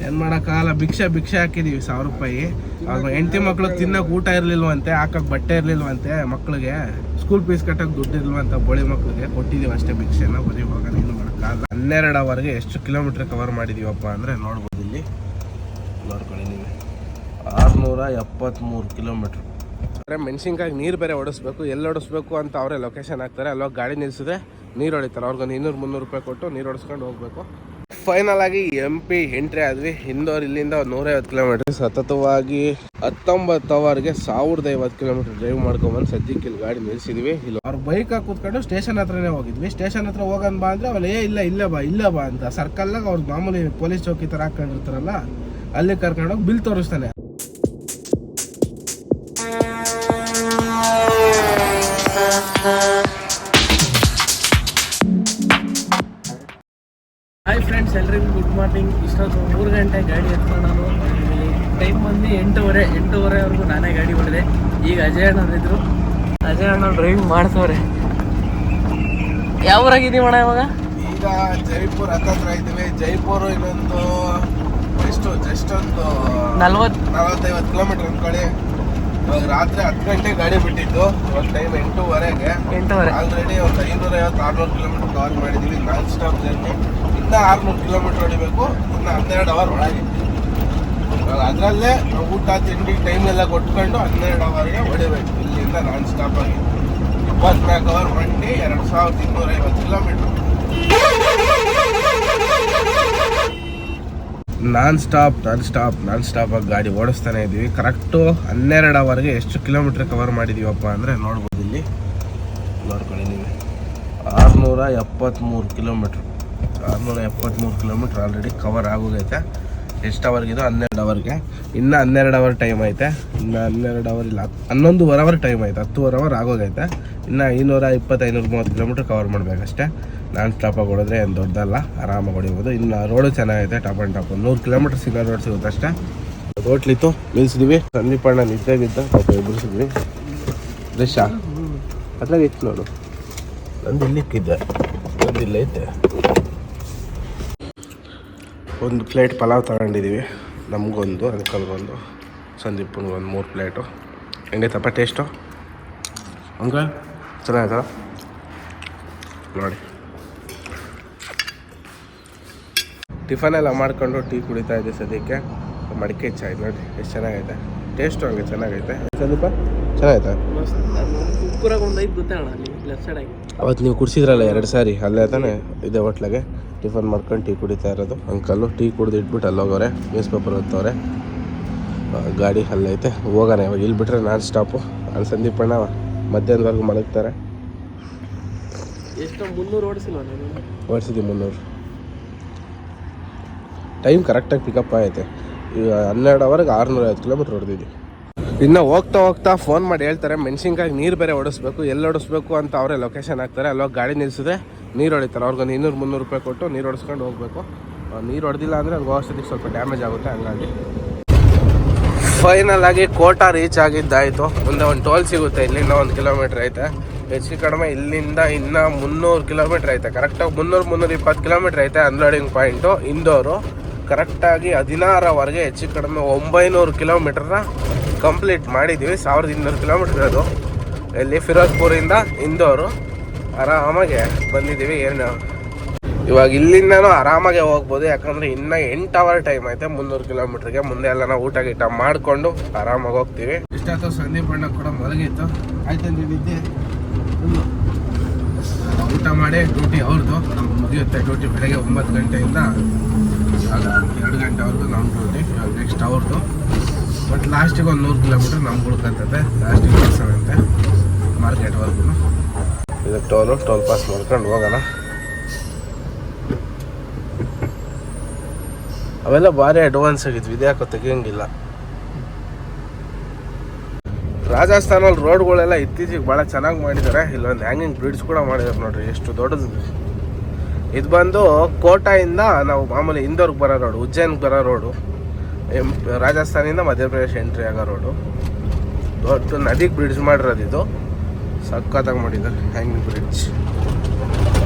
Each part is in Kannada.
ಏನು ಮಾಡೋಕ್ಕಾಗಲ್ಲ. ಭಿಕ್ಷೆ ಹಾಕಿದ್ದೀವಿ 1000 ರೂಪಾಯಿ. ಅವ್ರ ಹೆಂಡತಿ ಮಕ್ಳು ತಿನ್ನೋಕೆ ಊಟ ಇರಲಿಲ್ವಂತೆ, ಹಾಕಕ್ಕೆ ಬಟ್ಟೆ ಇರಲಿಲ್ವಂತೆ, ಮಕ್ಳಿಗೆ ಸ್ಕೂಲ್ ಫೀಸ್ ಕಟ್ಟೋಕೆ ದುಡ್ಡು ಇಲ್ವಂತ, ಬೋಳಿ ಮಕ್ಳಿಗೆ ಕೊಟ್ಟಿದ್ದೀವಿ ಅಷ್ಟೇ ಭಿಕ್ಷೆನ. ಬರೀ ಇವಾಗ ಏನು ಮಾಡೋಕ್ಕಾಗಲ್ಲ. 12 ಅವರ್ಗೆ ಎಷ್ಟು ಕಿಲೋಮೀಟ್ರ್ ಕವರ್ ಮಾಡಿದ್ದೀವಪ್ಪ ಅಂದರೆ ನೋಡ್ಬೋದು, ಇಲ್ಲಿ ನೋಡ್ಕೊಳ್ಳಿ ನೀವು, 673 ಕಿಲೋಮೀಟ್ರ್. ಅಂದರೆ ಮೆಣಸಿನ್ಕಾಯಿ ನೀರು ಬೇರೆ ಹೊಡಿಸ್ಬೇಕು. ಎಲ್ಲಿ ಹೊಡಿಸ್ಬೇಕು ಅಂತ ಅವರೇ ಲೊಕೇಶನ್ ಹಾಕ್ತಾರೆ. ಅಲ್ಲೋಗಿ ಗಾಡಿ ನಿಲ್ಲಿಸಿದ್ರೆ ನೀರು ಹೊಡಿತಾರೆ. ಅವ್ರಿಗೊಂದು 200-300 ರೂಪಾಯಿ ಕೊಟ್ಟು ನೀರು ಹೊಡಿಸ್ಕೊಂಡು ಹೋಗ್ಬೇಕು. ಫೈನಲ್ ಆಗಿ MP ಎಂಟ್ರಿ ಆದ್ವಿ. ಇಂದೋರ್ ಇಲ್ಲಿಂದ 150 ಕಿಲೋಮೀಟರ್ ಸತತವಾಗಿ 19 ಅವರ್ಗೆ 1050 ಕಿಲೋಮೀಟರ್ ಡ್ರೈವ್ ಮಾಡ್ಕೊಂಬಂದು ಸದ್ಯಕ್ಕೆ ಇಲ್ಲಿ ಗಾಡಿ ನಿಲ್ಸಿದ್ವಿ. ಇಲ್ಲಿ ಅವ್ರ ಬೈಕ್ ಕೂತ್ಕೊಂಡು ಸ್ಟೇಷನ್ ಹತ್ರನೇ ಹೋಗಿದ್ವಿ. ಸ್ಟೇಷನ್ ಹತ್ರ ಹೋಗೋಣ ಬಾ ಅಂದ್ರೆ ಅವಲ್ಲ ಇಲ್ಲ ಬಾ ಅಂತ ಸರ್ಕಲ್ನಾಗ ಅವ್ರ ಮಾಮೂಲಿ ಪೊಲೀಸ್ ಚೌಕಿ ಥರ ಹಾಕೊಂಡಿರ್ತಾರಲ್ಲ, ಅಲ್ಲಿ ಕರ್ಕೊಂಡೋಗಿ ಬಿಲ್ ತೋರಿಸ್ತಾನೆ. ಹಾಯ್ ಫ್ರೆಂಡ್ಸ್, ಎಲ್ರಿಗೂ ಗುಡ್ ಮಾರ್ನಿಂಗ್. ಇಷ್ಟೊತ್ತು 3 ಗಂಟೆ ಗಾಡಿ ಎತ್ಕೊಂಡು ನಾನು ಟೈಮ್ ಬಂದು 8:30ವರೆಗೂ ನಾನೇ ಗಾಡಿ ಹೊಡೆದೆ. ಈಗ ಅಜಯ್ ಅಣ್ಣವ್ರಿದ್ರು, ಅಜಯ್ ಅಣ್ಣ ಡ್ರೈವಿಂಗ್ ಮಾಡ್ತವ್ರೆ. ಯಾವ ಊರಾಗಿದ್ದೀವಿ ಅಣ್ಣ ಇವಾಗ? ಈಗ ಜೈಪುರ್ ಹತ್ರ ಇದ್ದೀವಿ. ಜೈಪುರ್ ಇನ್ನೊಂದು ಜಸ್ಟ್ ಒಂದು 40-45 ಕಿಲೋಮೀಟರ್ ಅಂದ್ಕೊಳ್ಳಿ. ಇವಾಗ ರಾತ್ರಿ 10 ಗಂಟೆಗೆ ಗಾಡಿ ಬಿಟ್ಟಿದ್ದು. ಇವಾಗ ಟೈಮ್ 8:30. ಆಲ್ರೆಡಿ ಒಂದು 550-600 ಕಿಲೋಮೀಟರ್ ಕವರ್ ಮಾಡಿದ್ದೀವಿ. Non stop journey. ಇನ್ನು 600 ಕಿಲೋಮೀಟರ್ ಹೊಡಿಬೇಕು. ಇನ್ನು 12 ಅವರ್ ಒಳಗೆ. ಇವಾಗ ಅದರಲ್ಲೇ ಊಟ ತಿಂಡಿ ಟೈಮ್ ಎಲ್ಲ ಕೊಟ್ಕೊಂಡು 12 ಅವರ್ಗೆ ಹೊಡಿಬೇಕು. ಇಲ್ಲಿಂದ ನಾನ್ ಸ್ಟಾಪ್ ಆಗಿ 24 ಅವರ್ ಬಂಡಿ 2250 ಕಿಲೋಮೀಟರ್ ನಾನ್ ಸ್ಟಾಪ್ ಆಗಿ ಗಾಡಿ ಓಡಿಸ್ತಾನೆ ಇದ್ದೀವಿ. ಕರೆಕ್ಟು 12 ಅವರ್ಗೆ ಎಷ್ಟು ಕಿಲೋಮೀಟ್ರ್ ಕವರ್ ಮಾಡಿದ್ದೀವಪ್ಪ ಅಂದರೆ ನೋಡ್ಬೋದು, ಇಲ್ಲಿ ನೋಡ್ಕೊಳ್ಳಿ ನೀವು, 673 ಕಿಲೋಮೀಟ್ರ್ ಆಲ್ರೆಡಿ ಕವರ್ ಆಗೋಗೈತೆ. ಎಷ್ಟು ಅವರ್ಗಿದು? 12 ಅವರ್ಗೆ. ಇನ್ನು 12 ಅವರ್ ಟೈಮ್ ಐತೆ. ಇನ್ನು 12 ಅವರ್ ಇಲ್ಲ, 11 ಅವರ್ ಟೈಮ್ ಐತೆ. 10 ಅವರ್ ಆಗೋಗೈತೆ. ಇನ್ನು 520-530 ಕಿಲೋಮೀಟ್ರ್ ಕವರ್ ಮಾಡಬೇಕಷ್ಟೇ. ನಾನ್ ಸ್ಟಾಪಾಗಿ ಹೊಡೆದ್ರೆ ಏನು ದೊಡ್ಡದಲ್ಲ, ಆರಾಮಾಗಿ ಹೊಡಿಬೋದು. ಇನ್ನು ರೋಡು ಚೆನ್ನಾಗೈತೆ, ಟಾಪ್ ಆ್ಯಂಡ್ ಟಾಪ್. 100 ಕಿಲೋಮೀಟ್ರ್ ಸಿಗೋ ರೋಡ್ ಸಿಗುತ್ತೆ ಅಷ್ಟೇ. ಹೋಟ್ಲಿತ್ತು, ನಿಲ್ಸಿದ್ವಿ. ಸಂದೀಪ್ ಅಣ್ಣ ನಿದ್ದೆ ಬಿದ್ದ ಪಾಪ ಎಬ್ಬಿಸಿದ್ವಿ. ದಶ ಅದ್ರಾಗ ಇತ್ತು ನೋಡು, ನಂದು ಇಲ್ಲಿಕ್ಕಿದ್ದೆ, ಒಂದು ಇಲ್ಲೈತೆ. ಒಂದು ಪ್ಲೇಟ್ ಪಲಾವ್ ತಗೊಂಡಿದ್ದೀವಿ. ನಮಗೊಂದು, ಅಂಕಲ್ಗೊಂದು, ಸಂದೀಪನಿಗೊಂದು 3 ಪ್ಲೇಟು. ಹೆಂಗೈತಪ್ಪ ಟೇಸ್ಟು? ಹಂಗೆ ಚೆನ್ನಾಗೈತಲ್ಲ ನೋಡಿ. ಟಿಫನ್ ಎಲ್ಲ ಮಾಡ್ಕೊಂಡು ಟೀ ಕುಡಿತಾ ಇದ್ದೆ ಸದ್ಯಕ್ಕೆ. ಮಡಿಕೆ ಚಾಯ್ ನೋಡಿ ಎಷ್ಟು ಚೆನ್ನಾಗೈತೆ. ಟೇಸ್ಟು ಹಂಗೆ ಚೆನ್ನಾಗೈತೆ. ಸಂದೀಪ ಚೆನ್ನಾಗೈತೆ. ಅವತ್ತು ನೀವು ಕುಡಿಸಿದ್ರಲ್ಲ 2 ಸಾರಿ, ಅಲ್ಲೇ ತಾನೇ ಇದೆ ಹೋಟ್ಲಾಗೆ ಟಿಫನ್ ಮಾಡ್ಕೊಂಡು ಟೀ ಕುಡಿತಾ ಇರೋದು. ಅಂಕಲ್ಲು ಟೀ ಕುಡಿದು ಇಟ್ಬಿಟ್ಟು ಅಲ್ಲಿ ಹೋಗೋರೆ, ನ್ಯೂಸ್ ಪೇಪರ್ ಓದ್ತವ್ರೆ. ಗಾಡಿ ಅಲ್ಲೈತೆ, ಹೋಗೋಣ ಇವಾಗ. ಇಲ್ಲಿ ಬಿಟ್ಟರೆ ನಾನ್ ಸ್ಟಾಪು. ಅಲ್ಲಿ ಸಂದೀಪಣ್ಣ ಮಧ್ಯಾಹ್ನದವರೆಗೂ ಮಲಗ್ತಾರೆ. ಎಷ್ಟು 300 ಓಡಿಸಿದ್ವಿ. 300 ಟೈಮ್ ಕರೆಕ್ಟಾಗಿ ಪಿಕಪ್ ಆಗೈತೆ. ಈಗ 12 ಅವರ್ಗೆ 650 ಕಿಲೋಮೀಟ್ರ್ ಹೊಡೆದಿದ್ವಿ. ಇನ್ನು ಹೋಗ್ತಾ ಫೋನ್ ಮಾಡಿ ಹೇಳ್ತಾರೆ ಮೆಣಸಿನ್ಕಾಯಿ ನೀರು ಬೇರೆ ಹೊಡಿಸ್ಬೇಕು. ಎಲ್ಲಿ ಹೊಡಿಸ್ಬೇಕು ಅಂತ ಅವರೇ ಲೊಕೇಶನ್ ಹಾಕ್ತಾರೆ. ಅಲ್ಲೋಗಿ ಗಾಡಿ ನಿಲ್ಲಿಸಿದ್ರೆ ನೀರು ಹೊಡಿತಾರೆ. ಅವ್ರಿಗೊಂದು 200-300 ರೂಪಾಯಿ ಕೊಟ್ಟು ನೀರು ಹೊಡಿಸ್ಕೊಂಡು ಹೋಗಬೇಕು. ನೀರು ಹೊಡೆದಿಲ್ಲ ಅಂದರೆ ಅಲ್ಲಿ ಹೋಗೋಷ್ಟೊತ್ತಿಗೆ ಸ್ವಲ್ಪ ಡ್ಯಾಮೇಜ್ ಆಗುತ್ತೆ. ಹಂಗಾಗಿ ಫೈನಲ್ ಆಗಿ ಕೋಟಾ ರೀಚ್ ಆಗಿದ್ದಾಯಿತು. ಮುಂದೆ ಒಂದು ಟೋಲ್ ಸಿಗುತ್ತೆ, ಇಲ್ಲಿಂದ 1 ಕಿಲೋಮೀಟ್ರ್ ಐತೆ. ಹೆಚ್ಚು ಕಡಿಮೆ ಇಲ್ಲಿಂದ ಇನ್ನು 300 ಕಿಲೋಮೀಟ್ರ್ ಐತೆ. ಕರೆಕ್ಟಾಗಿ 300-320 ಕಿಲೋಮೀಟ್ರ್ ಐತೆ ಅನ್ಲೋಡಿಂಗ್ ಪಾಯಿಂಟು. ಇಂದೋರು ಕರೆಕ್ಟಾಗಿ 16 ಅವರ್ಗೆ ಹೆಚ್ಚು ಕಡಿಮೆ 900 ಕಿಲೋಮೀಟ್ರನ್ನ ಕಂಪ್ಲೀಟ್ ಮಾಡಿದ್ದೀವಿ. 1200 ಕಿಲೋಮೀಟ್ರ್ ಇರೋದು. ಇಲ್ಲಿ ಫಿರೋಜ್ಪುರಿಂದ ಇಂದೋರು ಆರಾಮಾಗೆ ಬಂದಿದ್ದೀವಿ. ಏನು ಇವಾಗ ಇಲ್ಲಿಂದನೂ ಆರಾಮಾಗೆ ಹೋಗ್ಬೋದು, ಯಾಕಂದರೆ ಇನ್ನೂ 8 ಅವರ್ ಟೈಮ್ ಐತೆ 300 ಕಿಲೋಮೀಟ್ರಿಗೆ. ಮುಂದೆ ಎಲ್ಲ ನಾವು ಊಟ ಗೀಟ ಮಾಡಿಕೊಂಡು ಆರಾಮಾಗಿ ಹೋಗ್ತೀವಿ. ಇಷ್ಟಾಯ್ತು. ಸಂದೀಪ್ ಅಣ್ಣ ಕೂಡ ಮಲಗಿತ್ತು. ಆಯ್ತು ನಿದ್ದೆ ಊಟ ಮಾಡಿ ಡ್ಯೂಟಿ ಅವ್ರದ್ದು. ನಮ್ಗೆ ಮುಗಿಯುತ್ತೆ ಡ್ಯೂಟಿ ಬೆಳಗ್ಗೆ 9 ಗಂಟೆಯಿಂದ 2 ಗಂಟೆವರೆಗೂ ನಮ್ಮ ಡ್ಯೂಟಿ. ನೆಕ್ಸ್ಟ್ ಅವ್ರದ್ದು. ಬಟ್ ಲಾಸ್ಟಿಗೆ ಒಂದು 100 ಕಿಲೋಮೀಟ್ರ್ ನಮ್ಗೆ ಉಳ್ಕೊಂತೈತೆ. ಲಾಸ್ಟಿಗೆ ಬರ್ಸೋಣಂತೆ ಮಾರ್ಕೆಟ್ವರೆಗೂ. ಇದು ಟೋಲ್ ಪಾಸ್ ಮಾಡ್ಕೊಂಡು ಹೋಗೋಣ. ಅವೆಲ್ಲ ಭಾರಿ ಅಡ್ವಾನ್ಸ್ ಆಗಿದ್ವಿ, ಇದ್ಯಾಕೋ ತೆಗಿಯಂಗಿಲ್ಲ. ರಾಜಸ್ಥಾನಲ್ಲಿ ರೋಡ್ಗಳೆಲ್ಲ ಇತ್ತೀಚೆಗೆ ಭಾಳ ಚೆನ್ನಾಗಿ ಮಾಡಿದ್ದಾರೆ. ಇಲ್ಲೊಂದು ಹ್ಯಾಂಗಿಂಗ್ ಬ್ರಿಡ್ಜ್ ಕೂಡ ಮಾಡಿದ್ದಾರೆ ನೋಡ್ರಿ, ಎಷ್ಟು ದೊಡ್ಡದು. ಇದು ಬಂದು ಕೋಟಾಯಿಂದ ನಾವು ಮಾಮೂಲಿ ಇಂದೋರ್ಗೆ ಬರೋ ರೋಡು, ಉಜ್ಜೈನ್ಗೆ ಬರೋ ರೋಡು. ರಾಜಸ್ಥಾನಿಂದ ಮಧ್ಯಪ್ರದೇಶ ಎಂಟ್ರಿ ಆಗೋ ರೋಡು. ದೊಡ್ಡ ನದಿಗೆ ಬ್ರಿಡ್ಜ್ ಮಾಡಿರೋದು ಇದು. ಸಕ್ಕತ್ತಾಗಿ ಮಾಡಿದ್ದಾರೆ ಹ್ಯಾಂಗಿಂಗ್ ಬ್ರಿಡ್ಜ್.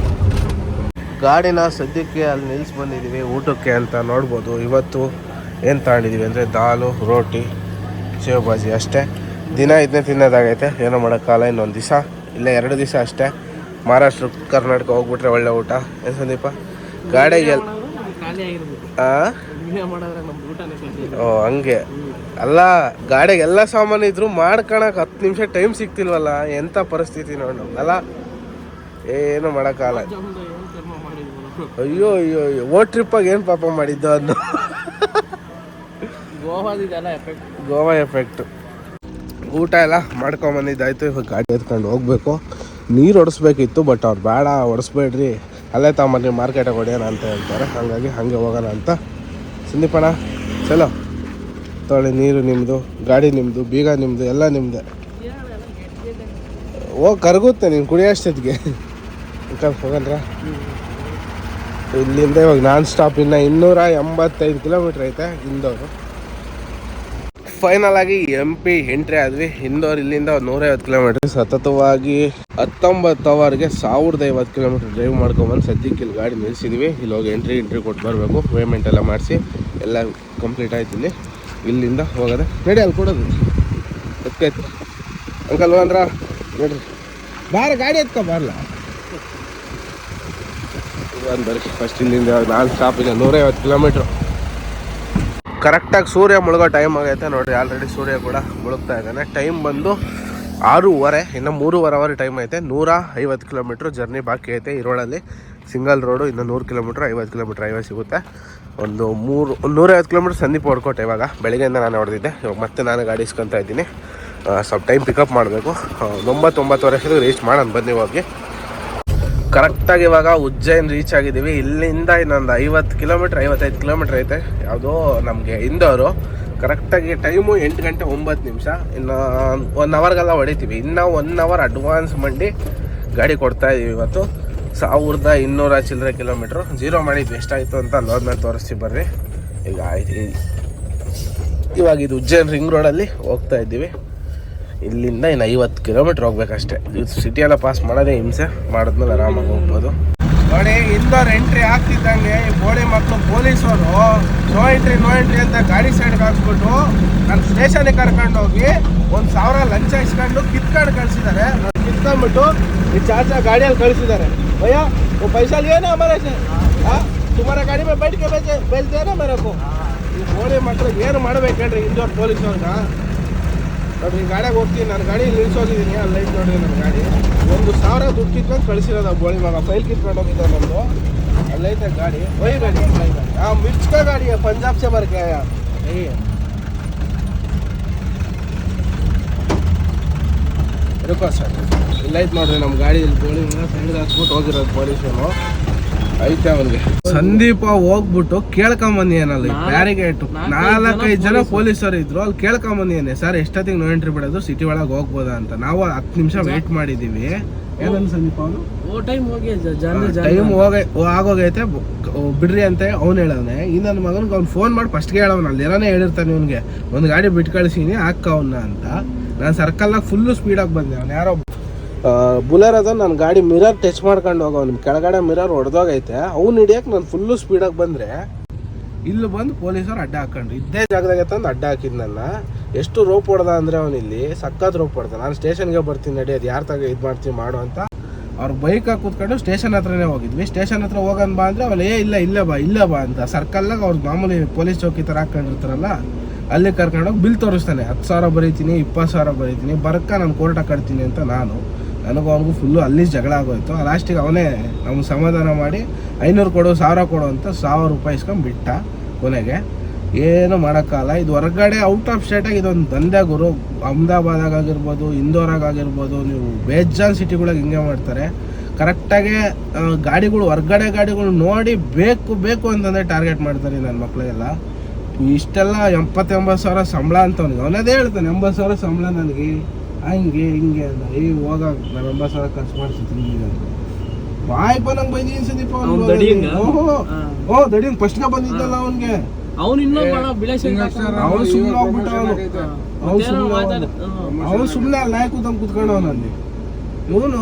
ಗಾಡಿನ ಸದ್ಯಕ್ಕೆ ಅಲ್ಲಿ ನಿಲ್ಸಿ ಬಂದಿದ್ದೀವಿ ಊಟಕ್ಕೆ ಅಂತ ನೋಡ್ಬೋದು. ಇವತ್ತು ಏನು ತಗೊಂಡಿದ್ದೀವಿ ಅಂದರೆ ದಾಲು, ರೋಟಿ, ಸೇವ್ ಬಾಜಿ ಅಷ್ಟೇ. ದಿನ ಇದನ್ನೇ ತಿನ್ನೋದಾಗೈತೆ, ಏನೋ ಮಾಡೋಕ್ಕಾಗಲ್ಲ. ಇನ್ನೊಂದು ದಿವಸ ಇಲ್ಲ 2 ದಿವಸ ಅಷ್ಟೇ. ಮಹಾರಾಷ್ಟ್ರ ಕರ್ನಾಟಕ ಹೋಗ್ಬಿಟ್ರೆ ಒಳ್ಳೆ ಊಟ. ಏನು ಸಂದೀಪ ಗಾಡಿಗೆ ಓ ಹಂಗೆ ಅಲ್ಲ, ಗಾಡಿಗೆ ಎಲ್ಲ ಸಾಮಾನು ಇದ್ರು ಮಾಡ್ಕೊಳಕ್ಕೆ 10 ನಿಮಿಷ ಟೈಮ್ ಸಿಗ್ತಿಲ್ವಲ್ಲ, ಎಂಥ ಪರಿಸ್ಥಿತಿ ನೋಡಿ ನಮ್ದಲ್ಲ. ಏನು ಮಾಡೋಕ್ಕಾಗಲ್ಲ. ಅಯ್ಯೋ ಅಯ್ಯೋ ಅಯ್ಯೋ ಟ್ರಿಪ್ಪಾಗಿ ಏನು ಪಾಪ ಮಾಡಿದ್ದು ಅನ್ನೋ ಗೋವಾ ಎಫೆಕ್ಟ್. ಊಟ ಎಲ್ಲ ಮಾಡ್ಕೊಂಬಂದಿದ್ದಾಯ್ತು. ಇವಾಗ ಗಾಡಿ ಎತ್ಕೊಂಡು ಹೋಗ್ಬೇಕು. ನೀರು ಹೊಡಿಸ್ಬೇಕಿತ್ತು, ಬಟ್ ಅವ್ರು ಬೇಡ ಹೊಡಿಸ್ಬೇಡ್ರಿ, ಅಲ್ಲೇ ತಗೊಂಬನ್ನಿ ಮಾರ್ಕೆಟಿಗೆ ಹೊಡೆಯೋಣ ಅಂತ ಹೇಳ್ತಾರೆ. ಹಾಗಾಗಿ ಹಾಗೆ ಹೋಗೋಣ ಅಂತ. ಸಂದೀಪಣ್ಣ ಚಲೋ ತೊಗೊಳ್ಳಿ, ನೀರು ನಿಮ್ಮದು, ಗಾಡಿ ನಿಮ್ಮದು, ಬೀಗ ನಿಮ್ಮದು, ಎಲ್ಲ ನಿಮ್ಮದೇ. ಹೋಗಿ ಕರಗುತ್ತೆ ನೀನು ಕುಡಿಯೋಷ್ಟೊತ್ತಿಗೆ. ಹೋಗಲ್ರ ಇಲ್ಲಿಂದ ಇವಾಗ ನಾನ್ ಸ್ಟಾಪ್ ಇನ್ನು 285 ಕಿಲೋಮೀಟ್ರ್ ಐತೆ ಇಂದೋರು. ಫೈನಲ್ ಆಗಿ MP ಎಂಟ್ರಿ ಆದ್ವಿ. ಇಂದೋರ್ ಇಲ್ಲಿಂದ 150 ಕಿಲೋಮೀಟ್ರ್, ಸತತವಾಗಿ 19 ಅವರ್ಗೆ 1050 ಕಿಲೋಮೀಟ್ರ್ ಡ್ರೈವ್ ಮಾಡ್ಕೊಂಬಂದು ಸದ್ಯಕ್ಕೆ ಇಲ್ಲಿ ಗಾಡಿ ನಿಲ್ಸಿದ್ವಿ. ಇಲ್ಲಿ ಹೋಗಿ ಎಂಟ್ರಿ ಕೊಟ್ಟು ಬರಬೇಕು. ಪೇಮೆಂಟ್ ಎಲ್ಲ ಮಾಡಿಸಿ ಎಲ್ಲ ಕಂಪ್ಲೀಟ್ ಆಯ್ತು. ಇಲ್ಲಿಂದ ಹೋಗೋದೆ ನಡಿ, ಅಲ್ಲಿ ಕೊಡೋದು ಎತ್ಕೈತೆ ಅಂಕಲ್ ಅಂದ್ರ ನೋಡ್ರಿ, ಬಾರ ಗಾಡಿ ಎತ್ಕೊ ಬರಲ್ಲ ಒಂದು ಬರೀ. ಫಸ್ಟ್ ಇಲ್ಲಿಂದ ನಾನ್ ಸ್ಟಾಪ್ ಇದೆ 150 ಕಿಲೋಮೀಟ್ರು. ಕರೆಕ್ಟಾಗಿ ಸೂರ್ಯ ಮುಳುಗೋ ಟೈಮ್ ಆಗೈತೆ ನೋಡಿರಿ. ಆಲ್ರೆಡಿ ಸೂರ್ಯ ಕೂಡ ಮುಳುಗ್ತಾ ಇದ್ದಾನೆ. ಟೈಮ್ ಬಂದು 6:30, ಇನ್ನು 3.5 ಅವರ್ ಟೈಮ್ ಐತೆ. 150 ಕಿಲೋಮೀಟ್ರ್ ಜರ್ನಿ ಬಾಕಿ ಐತೆ. ಈ ರೋಡಲ್ಲಿ ಸಿಂಗಲ್ ರೋಡು, ಇನ್ನು 100 ಕಿಲೋಮೀಟ್ರ್ 50 ಕಿಲೋಮೀಟ್ರ್ ಹೈವೇ ಸಿಗುತ್ತೆ. ಒಂದು 150 ಕಿಲೋಮೀಟ್ರ್ ಸಂದೀಪ್ ಹೊಡ್ಕೊಟ್ಟೆ. ಇವಾಗ ಬೆಳಗ್ಗೆಯಿಂದ ನಾನು ಹೊಡೆದಿದ್ದೆ. ಇವಾಗ ಮತ್ತೆ ನಾನು ಗಾಡಿ ಇಸ್ಕೊತಾ ಇದ್ದೀನಿ. ಸ್ವಲ್ಪ ಟೈಮ್ ಪಿಕಪ್ ಮಾಡಬೇಕು. 9-9:30 ಅಷ್ಟೊತ್ತಿಗೆ ರೀಚ್ ಮಾಡೋಣ ಬನ್ನಿ ಹೋಗಿ. ಕರೆಕ್ಟಾಗಿ ಇವಾಗ ಉಜ್ಜೈನ್ ರೀಚ್ ಆಗಿದ್ದೀವಿ. ಇಲ್ಲಿಂದ ಇನ್ನೊಂದು 50 ಕಿಲೋಮೀಟ್ರ್ 55 ಕಿಲೋಮೀಟ್ರ್ ಐತೆ ಯಾವುದೋ ನಮಗೆ ಇಂದೋರು. ಕರೆಕ್ಟಾಗಿ ಟೈಮು 8 ಗಂಟೆ 9 ನಿಮಿಷ. ಇನ್ನು 1 ಅವರ್ಗೆಲ್ಲ ಹೊಡಿತೀವಿ. ಇನ್ನು 1 ಅವರ್ ಅಡ್ವಾನ್ಸ್ ಮಾಡಿ ಗಾಡಿ ಕೊಡ್ತಾಯಿದ್ದೀವಿ. ಇವತ್ತು 1200 ಚಿಲ್ಲರೆ ಕಿಲೋಮೀಟ್ರು ಜೀರೋ ಮಾಡಿದ್ವಿ. ಎಷ್ಟಾಯಿತು ಅಂತ ಅಲ್ಲೋದ್ಮೇಲೆ ತೋರಿಸ್ತೀವಿ ಬರ್ರಿ. ಈಗ ಆಯ್ತು, ಇವಾಗ ಇದು ಉಜ್ಜೈನ್ ರಿಂಗ್ ರೋಡಲ್ಲಿ ಹೋಗ್ತಾ ಇದ್ದೀವಿ. ಇಲ್ಲಿಂದ ಇನ್ನು 50 ಕಿಲೋಮೀಟ್ರ್ ಹೋಗ್ಬೇಕಷ್ಟೇ. ಇದು ಸಿಟಿಯೆಲ್ಲ ಪಾಸ್ ಮಾಡೋದೇ ಹಿಂಸೆ, ಮಾಡಿದ್ಮೇಲೆ ಆರಾಮಾಗಿ ಹೋಗ್ಬೋದು. ನೋಡಿ, ಇಂದೋರ್ ಎಂಟ್ರಿ ಆಗ್ತಿದ್ದಂಗೆ ಈ ಬೋಳಿ ಮಕ್ಕಳು ಪೊಲೀಸವರು ನೋ ಎಂಟ್ರಿ ಅಂತ ಗಾಡಿ ಸೈಡ್ಗೆ ಹಾಕ್ಸ್ಬಿಟ್ಟು ನನ್ನ ಸ್ಟೇಷನಿಗೆ ಕರ್ಕೊಂಡು ಹೋಗಿ 1000 ಲಂಚ ಇಸ್ಕೊಂಡು ಕಿತ್ಕೊಂಡು ಕಳಿಸಿದ್ದಾರೆ. ಕಿತ್ಕೊಂಡ್ಬಿಟ್ಟು ಈ ಚಾಚಾ ಗಾಡಿಯಲ್ಲಿ ಕಳಿಸಿದ್ದಾರೆ. ಭಯ್ಯ ಪೈಸಾ ಲಿಯೇನಾ ಹಮಾರೆ ಸೆ, ತುಮಾರ ಗಾಡಿ ಮೇಲೆ ಬೈಟ್ಗೆ ಬೇಲ್ತೇನಾ ಮೇರಕು. ಈ ಬೋಳಿ ಮಕ್ಳಿಗೆ ಏನು ಮಾಡ್ಬೇಕೇಳ್ರಿ ಇಂದೋರ್ ಪೊಲೀಸವ್ರನ್ನ. ನೋಡ್ರಿ, ಗಾಡಿಯಾಗ ಹೋಗ್ತೀನಿ, ನಾನು ಗಾಡಿ ನಿಲ್ಸೋಗಿದ್ದೀನಿ. ಅಲ್ಲಿ ಲೈಟ್ ನೋಡ್ರಿ, ನನ್ನ ಗಾಡಿ 1000 ದುಡ್ಡು ಕಿತ್ಕೊಂಡು ಕಳಿಸಿರೋದು ಬೋಳಿ ಮಗ. ಫೈಲ್ ಕಿತ್ಕೊಂಡು ಹೋಗಿದ್ದ ನಮ್ಮದು. ಅಲ್ಲೈತೆ ಗಾಡಿ, ವೈ ಗಾಡಿ ಮಿರ್ಚ್ಕ ಗಾಡಿ ಪಂಜಾಬ್ ಸೆ ಬರ್ಕೆ रुको सर ಇಲ್ಲೈತೆ ನೋಡ್ರಿ ನಮ್ಮ ಗಾಡಿ. ಇಲ್ಲಿ ಬೋಳಿ ಸೈಡ್ ಹಾಕ್ಬಿಟ್ಟು ಹೋಗಿರೋದು ಪೊಲೀಸನು ಐತೆ ಅವನಿಗೆ. ಸಂದೀಪ ಹೋಗ್ಬಿಟ್ಟು ಕೇಳ್ಕೊಂಬಂದಿ ಏನಲ್ಲ ಬ್ಯಾರಿಗೇಟ್ 4-5 ಜನ ಪೊಲೀಸರು ಇದ್ರು. ಅಲ್ಲಿ ಕೇಳ್ಕೊಂಬಂದಿದ್ದೇನೆ, ಸರ್ ಎಷ್ಟೊತ್ತಿಗೆ ನೋ ಎಂಟ್ರಿ ಬಿಡೋದು, ಸಿಟಿ ಒಳಗೆ ಹೋಗ್ಬೋದಾ ಅಂತ. ನಾವು 10 ನಿಮಿಷ ವೇಟ್ ಮಾಡಿದ್ದೀವಿ. ಏನಂತ ಸಂದೀಪ ಅವನು ಟೈಮ್ ಆಗೋಗೈತೆ ಬಿಡ್ರಿ ಅಂತ ಅವ್ನು ಹೇಳವನೆ. ಈ ನನ್ನ ಮಗನಿಗೆ ಅವ್ನು ಫೋನ್ ಮಾಡಿ ಫಸ್ಟ್ಗೆ ಹೇಳವನ, ಅಲ್ಲಿ ಏನಾನೇ ಹೇಳಿರ್ತಾನೆ ಇವನಿಗೆ, ಒಂದು ಗಾಡಿ ಬಿಟ್ಟು ಕಳಿಸೀನಿ ಹಾಕ ಅವನ್ನ ಅಂತ. ನಾನು ಸರ್ಕಲ್ನಾಗ ಫುಲ್ಲು ಸ್ಪೀಡಾಗಿ ಬಂದೆ. ಅವ್ನು ಯಾರೋ ಬುಲೆರ್ ಅದ, ನನ್ನ ಗಾಡಿ ಮಿರರ್ ಟಚ್ ಮಾಡ್ಕೊಂಡು ಹೋಗವ್ನು. ಕೆಳಗಡೆ ಮಿರರ್ ಹೊಡೆದೋಗೈತೆ. ಅವ್ನು ಹಿಡಿಯೋಕೆ ನಾನು ಫುಲ್ಲು ಸ್ಪೀಡಾಗಿ ಬಂದರೆ ಇಲ್ಲಿ ಬಂದು ಪೊಲೀಸರು ಅಡ್ಡ ಹಾಕೊಂಡ್ರು. ಇದ್ದೇ ಜಾಗದಾಗ ತಂದು ಅಡ್ಡ ಹಾಕಿದ್ ನನ್ನ. ಎಷ್ಟು ರೋಪ್ ಹೊಡೆದ ಅಂದರೆ ಅವನು ಇಲ್ಲಿ ಸಕ್ಕತ್ ರೋಪ್ ಹೊಡೆದ. ನಾನು ಸ್ಟೇಷನ್ಗೆ ಬರ್ತೀನಿ ನಡಿ, ಅದು ಯಾರು ತಗ ಇದು ಮಾಡ್ತೀನಿ ಮಾಡು ಅಂತ ಅವ್ರು ಬೈಕಾಗಿ ಕೂತ್ಕೊಂಡು ಸ್ಟೇಷನ್ ಹತ್ರನೇ ಹೋಗಿದ್ವಿ. ಸ್ಟೇಷನ್ ಹತ್ರ ಹೋಗೋಣ ಬಾ ಅಂದರೆ ಅವಳು ಇಲ್ಲ ಬಾ ಅಂತ ಸರ್ಕಲ್ನಾಗ ಅವ್ರು ಮಾಮೂಲಿ ಪೊಲೀಸ್ ಚೌಕಿ ಥರ ಹಾಕೊಂಡಿರ್ತಾರಲ್ಲ, ಅಲ್ಲಿ ಕರ್ಕೊಂಡೋಗಿ ಬಿಲ್ ತೋರಿಸ್ತಾನೆ. 10,000 ಬರೀತೀನಿ, 20,000 ಬರೀತೀನಿ, ಬರಕ್ಕ ನಾನು ಕೋರ್ಟ್ ಹಾಕಡ್ತೀನಿ ಅಂತ. ನನಗೂ ಅವನಿಗೂ ಫುಲ್ಲು ಅಲ್ಲಿ ಜಗಳ ಆಗೋಯ್ತು. ಲಾಸ್ಟಿಗೆ ಅವನೇ ನಮ್ಗೆ ಸಮಾಧಾನ ಮಾಡಿ 500 ಕೊಡು 1000 ಕೊಡು ಅಂತ 1000 ರೂಪಾಯಿ ಇಸ್ಕೊಂಡು ಬಿಟ್ಟ. ಕೊನೆಗೆ ಏನು ಮಾಡೋಕ್ಕಲ್ಲ. ಇದು ಹೊರಗಡೆ ಔಟ್ ಆಫ್ ಸ್ಟೇಟಾಗಿ ಇದೊಂದು ದಂಧೆ ಗುರು. ಅಹಮದಾಬಾದಾಗ ಆಗಿರ್ಬೋದು, ಇಂದೋರಾಗ ಆಗಿರ್ಬೋದು, ನೀವು ಬೇಜಾನ್ ಸಿಟಿಗಳಿಗೆ ಹಿಂಗೆ ಮಾಡ್ತಾರೆ. ಕರೆಕ್ಟಾಗಿ ಗಾಡಿಗಳು ಹೊರಗಡೆ ಗಾಡಿಗಳು ನೋಡಿ ಬೇಕು ಅಂತಂದರೆ ಟಾರ್ಗೆಟ್ ಮಾಡ್ತಾರೆ ನನ್ನ ಮಕ್ಕಳಿಗೆಲ್ಲ. ಇಷ್ಟೆಲ್ಲ 70-80 ಸಾವಿರ ಸಂಬಳ ಅಂತ ಅವನಿಗೆ ಅವನದೇ ಹೇಳ್ತಾನೆ. 80 ಸಾವಿರ ಸಂಬಳ ನನಗೆ ಹಂಗೆ ಹಿಂಗೆ ಅಂತ. ಹೋಗ ನಾನು 80 ಸಾವಿರ ಖರ್ಚು ಮಾಡಿಸ್ತೀನಿ ಅಂತ ಬಾಯ್ಪ ನಂಗೆ ಬೈದೀನಿ ಸಂದೀಪ. ದಡಿಂಗ್ ಫಸ್ಟ್ಗೆ ಬಂದಿದ್ದಲ್ಲ ಅವನಿಗೆ. ಅವನು ಸುಮ್ಮನೆ ಹೋಗ್ಬಿಟ್ಟ. ಅವನು ಸುಮ್ಮನೆ ಅಲ್ಲಿ ನಾಯಿ ಕೂತ್ಕೊಂಡು ಕೂತ್ಕೊಂಡು ಅವನಲ್ಲಿ. ಇವನು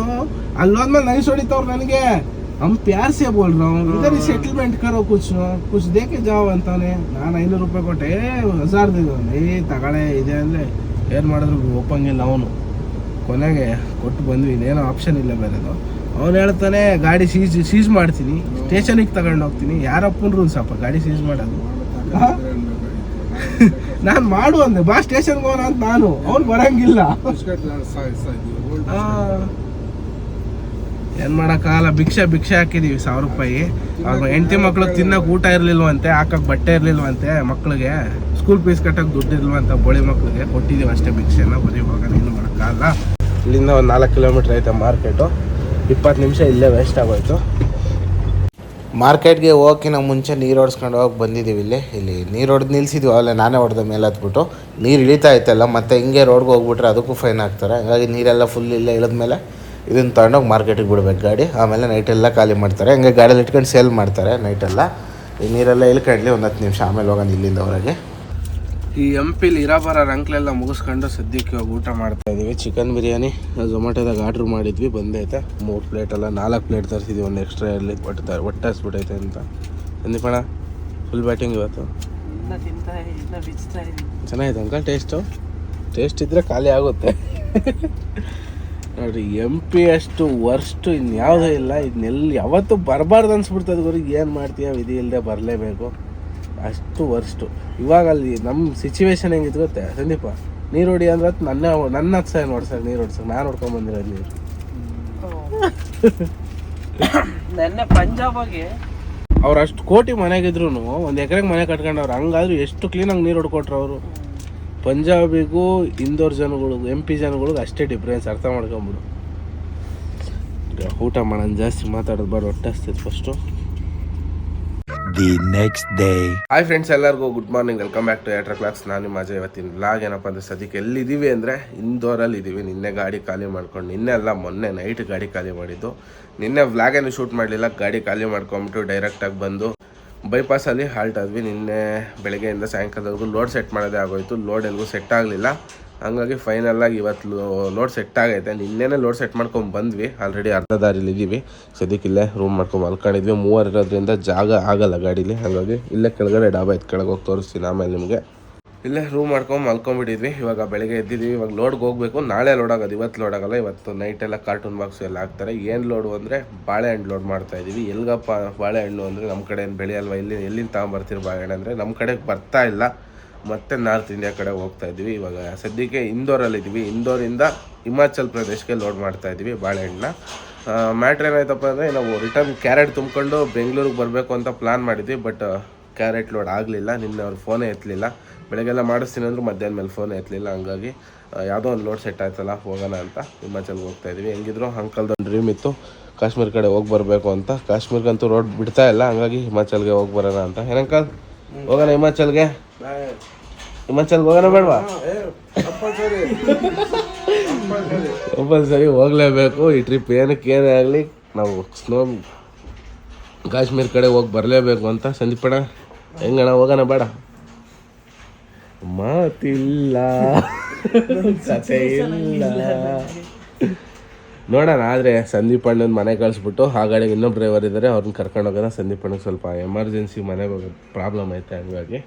ಅಲ್ಲೋದ್ಮೇಲೆ ನೈಸ್ ಹೊಡಿತವ್ರು ನನಗೆ. हम प्यार से बोल रहा हूँ, इधर ही सेटलमेंट करो, कुछ दे के जाओ ಅಂತಾನೆ. ನಾನು 500 ರೂಪಾಯಿ ಕೊಟ್ಟೆ, 1000 ದಿನ ತಗೊಳ್ಳೆ ಇದೆ ಅಂದರೆ ಏನು ಮಾಡಿದ್ರು ಒಪ್ಪಂಗಿಲ್ಲ ಅವನು. ಕೊನೆಗೆ ಕೊಟ್ಟು ಬಂದ್ವಿ, ಇನ್ನೇನೋ ಆಪ್ಷನ್ ಇಲ್ಲ ಬೇರೆದು. ಅವನು ಹೇಳ್ತಾನೆ ಗಾಡಿ ಸೀಸ್ ಮಾಡ್ತೀನಿ, ಸ್ಟೇಷನಿಗೆ ತಗೊಂಡು ಹೋಗ್ತೀನಿ. ಯಾರಪ್ಪನ ರೂಲ್ಸ್ ಅಪ್ಪ ಗಾಡಿ ಸೀಸ್ ಮಾಡೋದು? ನಾನು ಮಾಡು ಅಂದೆ, ಬಾ ಸ್ಟೇಷನ್ಗೆ ಹೋಗೋಣ ಅಂತ ನಾನು. ಅವ್ನು ಬರಂಗಿಲ್ಲ. ಏನು ಮಾಡೋಕ್ಕಾಗಲ್ಲ, ಭಿಕ್ಷೆ ಹಾಕಿದೀವಿ 1000 ರೂಪಾಯಿ. ಅವ್ರ ಹೆಂಡತಿ ಮಕ್ಳಿಗೆ ತಿನ್ನೋಕೆ ಊಟ ಇರಲಿಲ್ವಂತೆ, ಹಾಕಕ್ಕೆ ಬಟ್ಟೆ ಇರಲಿಲ್ವಂತೆ, ಮಕ್ಳಿಗೆ ಸ್ಕೂಲ್ ಫೀಸ್ ಕಟ್ಟೋಕೆ ದುಡ್ಡು ಇಲ್ವಂತ, ಬೋಳಿ ಮಕ್ಳಿಗೆ ಕೊಟ್ಟಿದ್ದೀವಿ ಅಷ್ಟೇ ಭಿಕ್ಷೆನ. ಬರೀ ಹೋಗೋಣ, ಏನು ಮಾಡೋಕ್ಕಾಗಲ್ಲ. ಇಲ್ಲಿಂದ ಒಂದು 4 ಕಿಲೋಮೀಟ್ರ್ ಐತೆ ಮಾರ್ಕೆಟು. 20 ನಿಮಿಷ ಇಲ್ಲೇ ವೇಸ್ಟ್ ಆಗೋಯ್ತು. ಮಾರ್ಕೆಟ್ಗೆ ಹೋಗೋಕ್ಕಿಂತ ಮುಂಚೆ ನೀರು ಹೊಡ್ಸ್ಕೊಂಡು ಹೋಗಿ ಬಂದಿದ್ದೀವಿ. ಇಲ್ಲಿ ನೀರು ಹೊಡೆದು ನಿಲ್ಸಿದ್ವಿ, ಅಲ್ಲೇ ನಾನೇ ಹೊಡೆದ ಮೇಲೆ ಹತ್ಬಿಟ್ಟು ನೀರು ಇಳಿತಾ ಇತ್ತಲ್ಲ, ಮತ್ತು ಹಿಂಗೆ ರೋಡ್ಗೆ ಹೋಗ್ಬಿಟ್ರೆ ಅದಕ್ಕೂ ಫೈನ್ ಹಾಕ್ತಾರೆ. ಹಾಗಾಗಿ ನೀರೆಲ್ಲ ಫುಲ್ ಇಲ್ಲೇ ಇಳಿದ್ಮೇಲೆ ಇದನ್ನು ತೊಗೊಂಡೋಗಿ ಮಾರ್ಕೆಟಿಗೆ ಬಿಡ್ಬೇಕು ಗಾಡಿ. ಆಮೇಲೆ ನೈಟೆಲ್ಲ ಖಾಲಿ ಮಾಡ್ತಾರೆ, ಹಂಗೆ ಗಾಡಿಯಲ್ಲಿ ಇಟ್ಕೊಂಡು ಸೇಲ್ ಮಾಡ್ತಾರೆ ನೈಟೆಲ್ಲ. ಈ ನೀರೆಲ್ಲ ಇಳ್ಕೊಂಡ್ಲಿ ಒಂದು 10 ನಿಮಿಷ, ಆಮೇಲೆ ಹೋಗೋಣ ಇಲ್ಲಿಂದ ಹೊರಗೆ. ಈ ಎಂಪಿಲಿ ಇರಾಬರ ರಂಕ್ಲೆಲ್ಲ ಮುಗಿಸ್ಕೊಂಡು ಸದ್ಯಕ್ಕೆ ಇವಾಗ ಊಟ ಮಾಡ್ತಾ ಇದ್ದೀವಿ. ಚಿಕನ್ ಬಿರಿಯಾನಿ ಝೊಮ್ಯಾಟೋದಾಗ ಆರ್ಡ್ರ್ ಮಾಡಿದ್ವಿ, ಬಂದೈತೆ. 3 ಪ್ಲೇಟಲ್ಲ 4 ಪ್ಲೇಟ್ ತರಿಸಿದ್ವಿ, ಒಂದು ಎಕ್ಸ್ಟ್ರಾ ಇರಲಿ, ಹೊಟ್ಟೆ ಹಸ್ಬಿಟ್ಟೈತೆ ಅಂತ. ಸಂದೀಪಣ್ಣ ಫುಲ್ ಬ್ಯಾಟಿಂಗ್ ಇವತ್ತು. ಚೆನ್ನಾಗಿದೆ ಅಂಕಲ್, ಟೇಸ್ಟ್ ಇದ್ದರೆ ಖಾಲಿ ಆಗುತ್ತೆ. ನೋಡಿರಿ, MP ಅಷ್ಟು ವರ್ಸ್ಟು ಇನ್ಯಾವುದೂ ಇಲ್ಲ. ಇದನ್ನೆಲ್ಲಿ ಯಾವತ್ತೂ ಬರಬಾರ್ದು ಅನ್ಸ್ಬಿಡ್ತದೆ ಗುರು. ಏನು ಮಾಡ್ತೀಯ, ವಿಧಿ ಇಲ್ಲದೆ ಬರಲೇಬೇಕು, ಅಷ್ಟು ವರ್ಸ್ಟು. ಇವಾಗ ಅಲ್ಲಿ ನಮ್ಮ ಸಿಚುವೇಶನ್ ಹೆಂಗಿತ್ತು ಗೊತ್ತೆ ಸಂದೀಪ? ನೀರು ಹೊಡಿ ಅಂದ್ರೆ ನನ್ನ ಹತ್ತು ಸಹ ನೋಡ್ಸಕ್ಕೆ ನೀರು ಹೊಡ್ಸಕ್ಕೆ ನಾನು ಹೊಡ್ಕೊಂಬಂದಿರೋದು ನೀರು. ನೆನ್ನೆ ಪಂಜಾಬಾಗೆ ಅವ್ರು ಅಷ್ಟು ಕೋಟಿ ಮನೆಗಿದ್ರು 1 ಎಕರೆಗೆ ಮನೆ ಕಟ್ಕೊಂಡವ್ರು. ಹಂಗಾದ್ರೂ ಎಷ್ಟು ಕ್ಲೀನಾಗಿ ನೀರು ಹೊಡ್ಕೊಟ್ರು ಅವರು. ಪಂಜಾಬಿಗೂ ಇಂದೋರ್ ಜನಗಳಿಗೂ MP ಜನಗಳಿಗೂ ಅಷ್ಟೇ ಡಿಫ್ರೆನ್ಸ್, ಅರ್ಥ ಮಾಡ್ಕೊಂಬಿಡು. ಊಟ ಮಾಡೋಣ, ಜಾಸ್ತಿ ಮಾತಾಡೋದು ಬೇಡ, ಹೊಟ್ಟೆ ಹಸ್ತಿತ್ತು first. The next day. Hi friends, ಎಲ್ಲರಿಗೂ good morning, welcome back to ಏಟ್ರಾ ಕ್ಲಾಕ್ಸ್. ನಾನು ನಿಮ್ಮ ಅಜಯ್. ಇವತ್ತಿನ ವ್ಲಾಗ್ ಏನಪ್ಪ ಅಂದರೆ, ಸದ್ಯಕ್ಕೆ ಎಲ್ಲಿದ್ದೀವಿ ಅಂದರೆ ಇಂದೋರಲ್ಲಿ ಇದ್ದೀವಿ. ನಿನ್ನೆ ಗಾಡಿ ಖಾಲಿ ಮಾಡ್ಕೊಂಡು, ನಿನ್ನೆ ಅಲ್ಲ ಮೊನ್ನೆ ನೈಟ್ ಗಾಡಿ ಖಾಲಿ ಮಾಡಿದ್ದು. ನಿನ್ನೆ ವ್ಲಾಗೇನು ಶೂಟ್ ಮಾಡಲಿಲ್ಲ, ಗಾಡಿ ಖಾಲಿ ಮಾಡ್ಕೊಂಬಿಟ್ಟು ಡೈರೆಕ್ಟಾಗಿ ಬಂದು ಬೈಪಾಸಲ್ಲಿ ಹಾಲ್ಟ್ ಆದ್ವಿ. ನಿನ್ನೆ ಬೆಳಗ್ಗೆಯಿಂದ ಸಾಯಂಕಾಲದವರೆಗೂ ಲೋಡ್ ಸೆಟ್ ಮಾಡೋದೇ ಆಗೋಯಿತು. ಲೋಡ್ ಎಲ್ಲಿಗೂ ಸೆಟ್ ಆಗಲಿಲ್ಲ, ಹಂಗಾಗಿ ಫೈನಲಾಗಿ ಇವತ್ತು ಲೋಡ್ ಸೆಟ್ ಆಗೈತೆ. ನಿನ್ನೆನೇ ಲೋಡ್ ಸೆಟ್ ಮಾಡ್ಕೊಂಡು ಬಂದ್ವಿ, ಆಲ್ರೆಡಿ ಅರ್ಧ ದಾರಿಲಿ ಇದ್ದೀವಿ. ಸದ್ಯಕ್ಕೆ ಇಲ್ಲೇ ರೂಮ್ ಮಾಡ್ಕೊಂಡು ಮಲ್ಕೊಂಡಿದ್ವಿ. 3 ಇರೋದ್ರಿಂದ ಜಾಗ ಆಗಲ್ಲ ಗಾಡೀಲಿ, ಹಾಗಾಗಿ ಇಲ್ಲೇ ಕೆಳಗಡೆ ಡಾಬಾ ಇತ್ತು, ಕೆಳಗೆ ಹೋಗಿ ತೋರಿಸ್ತೀನಿ ಆಮೇಲೆ ನಿಮಗೆ. ಇಲ್ಲೇ ರೂಮ್ ಮಾಡ್ಕೊಂಡು ಮಲ್ಕೊಂಡ್ಬಿಟ್ಟಿದ್ವಿ. ಇವಾಗ ಬೆಳಗ್ಗೆ ಎದ್ದಿದ್ವಿ, ಇವಾಗ ಲೋಡ್ಗೆ ಹೋಗಬೇಕು. ನಾಳೆ ಲೋಡ್ ಆಗೋದು, ಇವತ್ತು ಲೋಡ್ ಆಗಲ್ಲ. ಇವತ್ತು ನೈಟೆಲ್ಲ ಕಾರ್ಟೂನ್ ಬಾಕ್ಸು ಎಲ್ಲ ಹಾಕ್ತಾರೆ. ಏನು ಲೋಡು ಅಂದರೆ ಬಾಳೆಹಣ್ಣು ಲೋಡ್ ಮಾಡ್ತಾಯಿದ್ದೀವಿ. ಎಲ್ಗಪ್ಪ ಬಾಳೆಹಣ್ಣು ಅಂದರೆ ನಮ್ಮ ಕಡೆ ಏನು ಬೆಳೆಯಲ್ವ, ಎಲ್ಲಿಂದ ತಗೊಂಬರ್ತೀರಿ ಬಾಳೆಹಣ್ಣು ಅಂದರೆ ನಮ್ಮ ಕಡೆಗೆ ಬರ್ತಾ ಇಲ್ಲ. ಮತ್ತು ನಾರ್ತ್ ಇಂಡಿಯಾ ಕಡೆ ಹೋಗ್ತಾ ಇದ್ವಿ. ಇವಾಗ ಸದ್ಯಕ್ಕೆ ಇಂದೋರಲ್ಲಿದ್ದೀವಿ. ಇಂದೋರಿಂದ ಹಿಮಾಚಲ್ ಪ್ರದೇಶಕ್ಕೆ ಲೋಡ್ ಮಾಡ್ತಾಯಿದ್ವಿ ಬಾಳೆಹಣ್ಣನ್ನ. ಮ್ಯಾಟ್ರ್ ಏನಾಯ್ತಪ್ಪ ಅಂದರೆ, ನಾವು ರಿಟರ್ನ್ ಕ್ಯಾರೆಟ್ ತುಂಬಿಕೊಂಡು ಬೆಂಗಳೂರಿಗೆ ಬರಬೇಕು ಅಂತ ಪ್ಲ್ಯಾನ್ ಮಾಡಿದ್ವಿ. ಬಟ್ ಕ್ಯಾರೆಟ್ ಲೋಡ್ ಆಗಲಿಲ್ಲ. ನಿನ್ನೆ ಅವ್ರು ಫೋನೇ ಎತ್ತಲಿಲ್ಲ. ಬೆಳಗ್ಗೆಲ್ಲ ಮಾಡಿಸ್ತೀನಿ ಅಂದರು, ಮಧ್ಯಾಹ್ನ ಮೇಲೆ ಫೋನ್ ಎತ್ತಲಿಲ್ಲ. ಹಂಗಾಗಿ ಯಾವುದೋ ಒಂದು ಲೋಡ್ ಸೆಟ್ ಆಯ್ತಲ್ಲ, ಹೋಗೋಣ ಅಂತ ಹಿಮಾಚಲ್ಗೆ ಹೋಗ್ತಾಯಿದ್ವಿ. ಹೆಂಗಿದ್ರು ಅಂಕಲ್ದೊಂದು ಡ್ರೀಮ್ ಇತ್ತು ಕಾಶ್ಮೀರ ಕಡೆ ಹೋಗಿ ಬರಬೇಕು ಅಂತ. ಕಾಶ್ಮೀರ್ಗಂತೂ ರೋಡ್ ಬಿಡ್ತಾ ಇಲ್ಲ, ಹಂಗಾಗಿ ಹಿಮಾಚಲ್ಗೆ ಹೋಗಿ ಬರೋಣ ಅಂತ. ಏನಂಕಲ್, ಹೋಗೋಣ ಹಿಮಾಚಲ್ಗೆ ಹೋಗೋಣ ಬೇಡವಾ? ಕಂಪಲ್ಸರಿ ಹೋಗಲೇಬೇಕು. ಈ ಟ್ರಿಪ್ ಏನಕ್ಕೆ ಏನೇ ಆಗಲಿ ನಾವು ಕಾಶ್ಮೀರ ಕಡೆ ಹೋಗಿ ಬರಲೇಬೇಕು ಅಂತ. ಸಂದೀಪಣ್ಣ ಹೆಂಗಣ್ಣ, ಹೋಗೋಣ ಬೇಡ? ಮಾತಿಲ್ಲ, ಕಥೆ ಇಲ್ಲ, ನೋಡೋಣ. ಆದರೆ ಸಂದೀಪ್ ಅಣ್ಣನ ಮನೆ ಕಳಿಸ್ಬಿಟ್ಟು ಆ ಗಾಡಿಗೆ ಇನ್ನೊಬ್ಬ ಡ್ರೈವರ್ ಇದ್ದಾರೆ, ಅವ್ರನ್ನ ಕರ್ಕೊಂಡು ಹೋಗೋಣ. ಸಂದೀಪ್ ಅಣ್ಣಗೆ ಸ್ವಲ್ಪ ಎಮರ್ಜೆನ್ಸಿ ಮನೆಗೆ ಪ್ರಾಬ್ಲಮ್ ಐತೆ, ಹಂಗಾಗಿ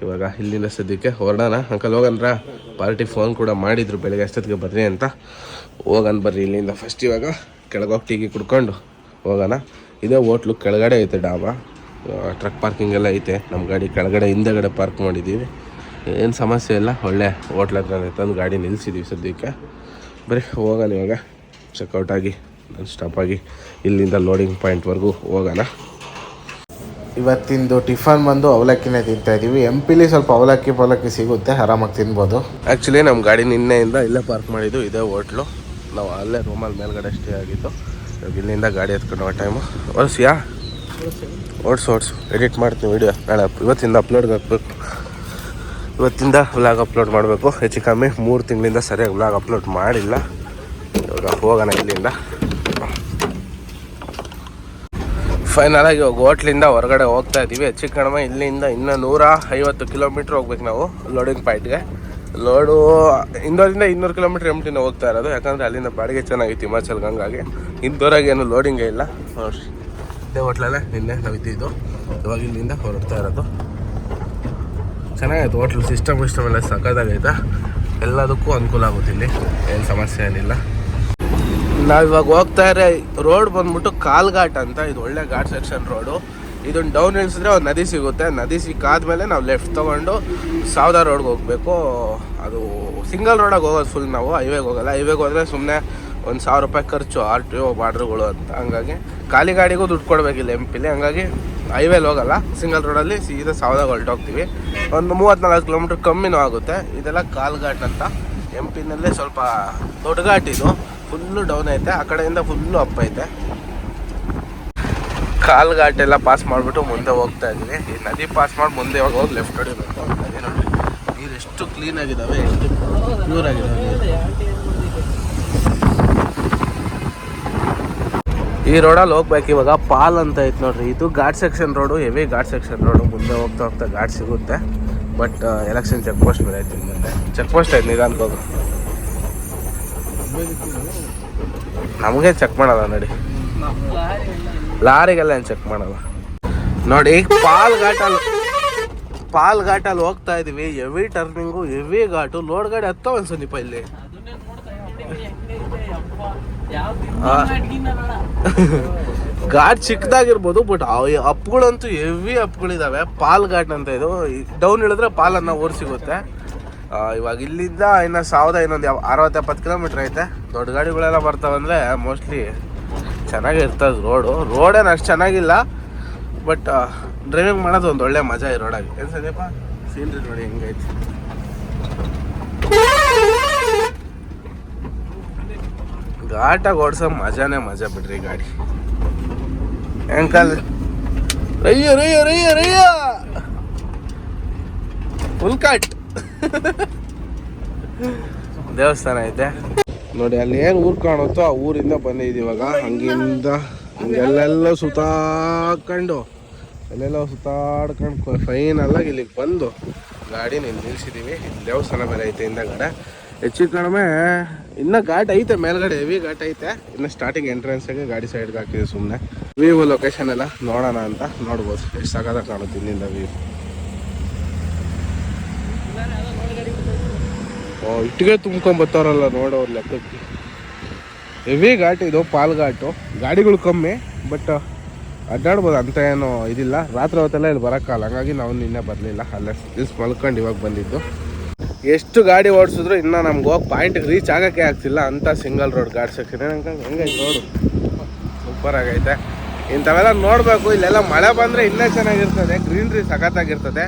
ಇವಾಗ ಇಲ್ಲಿಂದ ಸದ್ಯಕ್ಕೆ ಹೊರಡೋಣ. ಅಂಕಲ್ ಹೋಗನ್ರಾ? ಪಾರ್ಟಿ ಫೋನ್ ಕೂಡ ಮಾಡಿದ್ರು ಬೆಳಗ್ಗೆ ಅಷ್ಟೊತ್ತಿಗೆ ಬರ್ರಿ ಅಂತ. ಹೋಗೋಣ ಬರ್ರಿ ಇಲ್ಲಿಂದ. ಫಸ್ಟ್ ಇವಾಗ ಕೆಳಗೋಗಿ ಟೀಗಿ ಕುಡ್ಕೊಂಡು ಹೋಗೋಣ. ಇದೇ ಹೋಟ್ಲು ಕೆಳಗಡೆ ಐತೆ ಡಾಬಾ, ಟ್ರಕ್ ಪಾರ್ಕಿಂಗ್ ಎಲ್ಲ ಐತೆ. ನಮ್ಮ ಗಾಡಿ ಕೆಳಗಡೆ ಹಿಂದೆಗಡೆ ಪಾರ್ಕ್ ಮಾಡಿದ್ದೀವಿ, ಏನು ಸಮಸ್ಯೆ ಇಲ್ಲ. ಒಳ್ಳೆ ಹೋಟ್ಲ್ ಹತ್ರ ತಂದು ಗಾಡಿ ನಿಲ್ಲಿಸಿದ್ದೀವಿ ಸದ್ಯಕ್ಕೆ. ಬರೀ ಹೋಗೋಣ ಇವಾಗ. ಚೆಕ್ಔಟಾಗಿ ಸ್ಟಾಪಾಗಿ ಇಲ್ಲಿಂದ ಲೋಡಿಂಗ್ ಪಾಯಿಂಟ್ವರೆಗೂ ಹೋಗೋಣ. ಇವತ್ತಿಂದು ಟಿಫನ್ ಬಂದು ಅವಲಕ್ಕಿನೇ ತಿಂತಾಯಿದ್ದೀವಿ. MP ಸ್ವಲ್ಪ ಅವಲಕ್ಕಿ ಸಿಗುತ್ತೆ, ಆರಾಮಾಗಿ ತಿನ್ಬೋದು. ಆ್ಯಕ್ಚುಲಿ ನಮ್ಮ ಗಾಡಿ ನಿನ್ನೆಯಿಂದ ಇಲ್ಲೇ ಪಾರ್ಕ್ ಮಾಡಿದ್ದು, ಇದೇ ಹೋಟ್ಲು. ನಾವು ಅಲ್ಲೇ ರೂಮಲ್ಲಿ ಮೇಲ್ಗಡೆ ಸ್ಟೇ ಆಗಿದ್ದು. ಇವಾಗ ಇಲ್ಲಿಂದ ಗಾಡಿ ಎತ್ಕೊಂಡು ಹೋಗೋ ಟೈಮು. ಓಡಿಸು ಎಡಿಟ್ ಮಾಡ್ತೀನಿ ವೀಡಿಯೋ. ನಾಳೆ ಇವತ್ತಿಂದ ಅಪ್ಲೋಡ್ಗೆ ಹಾಕ್ಬೇಕು. ಇವತ್ತಿಂದ ವ್ಲಾಗ್ ಅಪ್ಲೋಡ್ ಮಾಡಬೇಕು. ಹೆಚ್ಚು ಕಮ್ಮಿ 3 ತಿಂಗಳಿಂದ ಸರಿಯಾಗಿ ವ್ಲಾಗ್ ಅಪ್ಲೋಡ್ ಮಾಡಿಲ್ಲ. ಇವಾಗ ಹೋಗೋಣ ಇಲ್ಲಿಂದ. ಫೈನಲಾಗಿ ಇವಾಗ ಹೋಟ್ಲಿಂದ ಹೊರಗಡೆ ಹೋಗ್ತಾ ಇದ್ದೀವಿ. ಹೆಚ್ಚು ಕಡಿಮೆ ಇಲ್ಲಿಂದ ಇನ್ನೂ 150 ಕಿಲೋಮೀಟ್ರ್ ಹೋಗ್ಬೇಕು ನಾವು ಲೋಡಿಂಗ್ ಪಾಯಿಂಟ್ಗೆ. ಲೋಡು ಇಂದೋರಿಂದ 200 ಕಿಲೋಮೀಟ್ರ್ ಎಂಟಿನ ಹೋಗ್ತಾ ಇರೋದು, ಯಾಕಂದರೆ ಅಲ್ಲಿಂದ ಬಾಡಿಗೆ ಚೆನ್ನಾಗಿತ್ತು ಹಿಮಾಚಲ್ಗೆ. ಹಂಗಾಗಿ ಇಂದೋರಾಗ ಏನು ಲೋಡಿಂಗೇ ಇಲ್ಲ. ನೋಡಿರಿ ಇದೇ ಹೋಟ್ಲಲ್ಲೇ ನಿನ್ನೆ ನಾವು ಇದ್ದಿದ್ದು. ಇವಾಗ ಇಲ್ಲಿಂದ ಹೊರಡ್ತಾ ಇರೋದು. ಚೆನ್ನಾಗೈತೆ ಹೋಟ್ಲು, ಸಿಸ್ಟಮ್ ಎಲ್ಲ ಸಕ್ಕತ್ತಾಗೈತೆ. ಎಲ್ಲದಕ್ಕೂ ಅನುಕೂಲ ಆಗುತ್ತೆ ಇಲ್ಲಿ, ಏನು ಸಮಸ್ಯೆ ಏನಿಲ್ಲ. ನಾವಿವಾಗ ಹೋಗ್ತಾ ಇರೋ ರೋಡ್ ಬಂದ್ಬಿಟ್ಟು ಕಾಲ್ಘಾಟ್ ಅಂತ. ಇದು ಒಳ್ಳೆ ಘಾಟ್ ಸೆಕ್ಷನ್ ರೋಡು. ಇದನ್ನು ಡೌನ್ ಇಳಿಸಿದ್ರೆ ಒಂದು ನದಿ ಸಿಗುತ್ತೆ. ನದಿ ಸಿಕ್ಕಾದ್ಮೇಲೆ ನಾವು ಲೆಫ್ಟ್ ತೊಗೊಂಡು ಸಾವ್ದಾ ರೋಡ್ಗೆ ಹೋಗಬೇಕು. ಅದು ಸಿಂಗಲ್ ರೋಡಾಗಿ ಹೋಗೋದು ಫುಲ್. ನಾವು ಹೈವೇಗೆ ಹೋಗಲ್ಲ. ಹೈವೇಗೆ ಹೋದರೆ ಸುಮ್ಮನೆ ಒಂದು 1000 ರೂಪಾಯಿ ಖರ್ಚು RTO ಬಾರ್ಡ್ರುಗಳು ಅಂತ. ಹಂಗಾಗಿ ಖಾಲಿ ಗಾಡಿಗೂ ದುಡ್ಡು ಕೊಡಬೇಕಿಲ್ಲ MP ಹಂಗಾಗಿ ಹೈವೇಲಿ ಹೋಗಲ್ಲ. ಸಿಂಗಲ್ ರೋಡಲ್ಲಿ ಸೀದಾ ಸಾವ್ದಾಗ ಹೊರಟೋಗ್ತೀವಿ. ಒಂದು 34 ಕಿಲೋಮೀಟ್ರ್ ಕಮ್ಮಿನೂ ಆಗುತ್ತೆ. ಇದೆಲ್ಲ ಕಾಲ್ಘಾಟ್ ಅಂತ. MP ಸ್ವಲ್ಪ ದೊಡ್ಡ ಘಾಟ್ ಇದು. ಫುಲ್ಲು ಡೌನ್ ಐತೆ, ಆ ಕಡೆಯಿಂದ ಫುಲ್ಲು ಅಪ್ ಐತೆ. ಕಾಲ್ಘಾಟ್ ಎಲ್ಲ ಪಾಸ್ ಮಾಡಿಬಿಟ್ಟು ಮುಂದೆ ಹೋಗ್ತಾ ಇದ್ವಿ. ಈ ನದಿ ಪಾಸ್ ಮಾಡಿ ಮುಂದೆ ಇವಾಗ ಹೋಗಿ ಲೆಫ್ಟ್ ಹೊಡಿಬೇಕು. ನದಿ ನೋಡಿ ನೀರು ಎಷ್ಟು ಕ್ಲೀನ್ ಆಗಿದ್ದಾವೆ, ಎಷ್ಟು ಪ್ಯೂರ್ ಆಗಿದ್ದಾವೆ. ಈ ರೋಡಲ್ಲಿ ಹೋಗ್ಬೇಕು. ಇವಾಗ ಪಾಲ್ ಅಂತ ಐತೆ ನೋಡ್ರಿ. ಇದು ghat section road, heavy ghat section road. ಮುಂದೆ ಹೋಗ್ತಾ ಹೋಗ್ತಾ ಘಾಟ್ ಸಿಗುತ್ತೆ. ಬಟ್ ಎಲೆಕ್ಷನ್ ಚೆಕ್ ಪೋಸ್ಟ್ ಮೇಲೆ ಐತೆ. ಮುಂದೆ ಚೆಕ್ ಪೋಸ್ಟ್ ಐತೆ, ನಿಧಾನಕ್ಕೆ ಹೋಗು. ನಮಗೆ ಚೆಕ್ ಮಾಡಲ್ಲ ನೋಡಿ, ಲಾರಿಗೆಲ್ಲ ಏನು ಚೆಕ್ ಮಾಡಲ್ಲ ನೋಡಿ. ಈಗ ಪಾಲ್ ಘಾಟಲ್ಲಿ ಹೋಗ್ತಾ ಇದೀವಿ. Heavy turning, heavy ghat. Load ಗಾಡಿ ಹತ್ತೋ ಅನ್ಸೋನಿಪ್ಪ ಇಲ್ಲಿ. ಘಾಟ್ ಚಿಕ್ಕದಾಗಿರ್ಬೋದು, ಬಟ್ ಅಪ್ಗಳಂತೂ ಹೆವಿ ಅಪ್ಗಳಿದಾವೆ. ಪಾಲ್ ಘಾಟ್ ಅಂತ ಇದು. ಡೌನ್ ಇಳಿದ್ರೆ ಪಾಲನ್ನ ಊರು ಸಿಗುತ್ತೆ. ಇವಾಗ ಇಲ್ಲಿಂದ ಇನ್ನು ಇನ್ನೊಂದು 60-70 ಕಿಲೋಮೀಟ್ರ್ ಐತೆ. ದೊಡ್ಡ ಗಾಡಿಗಳೆಲ್ಲ ಬರ್ತಾವಂದರೆ ಮೋಸ್ಟ್ಲಿ ಚೆನ್ನಾಗಿರ್ತದೆ ರೋಡೇನು ಅಷ್ಟು ಚೆನ್ನಾಗಿಲ್ಲ. ಬಟ್ ಡ್ರೈವಿಂಗ್ ಮಾಡೋದು ಒಂದು ಒಳ್ಳೆ ಮಜಾ ಈ ರೋಡಾಗಿ. ಏನು ಸರಿಯಪ್ಪ ಸೀನ್ರಿ ನೋಡಿ ಹೆಂಗೈತಿ. ಘಾಟಾಗಿ ಓಡಿಸೋ ಮಜಾನೇ ಮಜಾ ಬಿಡ್ರಿ ಗಾಡಿ. ಹೆಂಕಲ್ ರಯ್ಯ ಫುಲ್ ಕಟ್. ದೇವಸ್ಥಾನ ಐತೆ ನೋಡಿ. ಅಲ್ಲಿ ಏನು ಊರು ಕಾಣುತ್ತೋ ಆ ಊರಿಂದ ಬಂದಿದ್ದೀವಿ ಇವಾಗ. ಹಂಗಿಂದ ಹಿಂಗೆಲ್ಲೆಲ್ಲ ಸುತ್ತಾಡ್ಕೊಂಡು ಫೈನಲ್ಲಾಗಿ ಇಲ್ಲಿಗೆ ಬಂದು ಗಾಡಿ ನಿಲ್ಲಿಸಿದ್ದೀವಿ. ದೇವಸ್ಥಾನ ಬೇರೆ ಐತೆ ಹಿಂದಗಡೆ. ಹೆಚ್ಚು ಕಡಿಮೆ ಇನ್ನೂ ಘಾಟ್ ಐತೆ, ಮೇಲ್ಗಡೆ ಹೆವಿ ಘಾಟ್ ಐತೆ. ಇನ್ನು ಸ್ಟಾರ್ಟಿಂಗ್ ಎಂಟ್ರೆನ್ಸಾಗೆ ಗಾಡಿ ಸೈಡ್ಗೆ ಹಾಕಿದೆ ಸುಮ್ಮನೆ. ವ್ಯೂ ಲೊಕೇಶನ್ ಎಲ್ಲ ನೋಡೋಣ ಅಂತ. ನೋಡ್ಬೋದು ಎಷ್ಟು ಸಖತ್ತಾಗಿ ಕಾಣುತ್ತೆ ಇಲ್ಲಿಂದ ವ್ಯೂ. ಇಟ್ಟಿಗೆ ತುಂಬ್ಕೊಂಬತ್ತಾರಲ್ಲ ನೋಡೋರು ಲೆಕ್ಕಕ್ಕೆ. ಹೆವಿ ಘಾಟ್ ಇದು, ಪಾಲ್ ಘಾಟು. ಗಾಡಿಗಳು ಕಮ್ಮಿ, ಬಟ್ ಅಡ್ಡಾಡ್ಬೋದು ಅಂತ ಏನೋ ಇದಿಲ್ಲ. ರಾತ್ರಿ ಹೊತ್ತೆಲ್ಲ ಇಲ್ಲಿ ಬರೋಕ್ಕಲ್ಲ, ಹಂಗಾಗಿ ನಾವು ನಿನ್ನೆ ಬರಲಿಲ್ಲ. ಅಲ್ಲೇ ದಿವ್ಸ ಮಲ್ಕೊಂಡು ಇವಾಗ ಬಂದಿದ್ದು. ಎಷ್ಟು ಗಾಡಿ ಓಡಿಸಿದ್ರು ಇನ್ನೂ ನಮ್ಗೆ ಹೋಗಿ ಪಾಯಿಂಟಿಗೆ ರೀಚ್ ಆಗೋಕ್ಕೆ ಆಗ್ತಿಲ್ಲ ಅಂತ ಸಿಂಗಲ್ ರೋಡ್ ಘಾಟ್ ಸೆಕ್ಷನ್. ಹೆಂಗೈತೆ ರೋಡು, ಸೂಪರ್ ಆಗೈತೆ. ಇಂಥವೆಲ್ಲ ನೋಡಬೇಕು. ಇಲ್ಲೆಲ್ಲ ಮಳೆ ಬಂದರೆ ಇನ್ನೂ ಚೆನ್ನಾಗಿರ್ತದೆ, ಗ್ರೀನ್ರಿ ಸಖತ್ತಾಗಿರ್ತದೆ.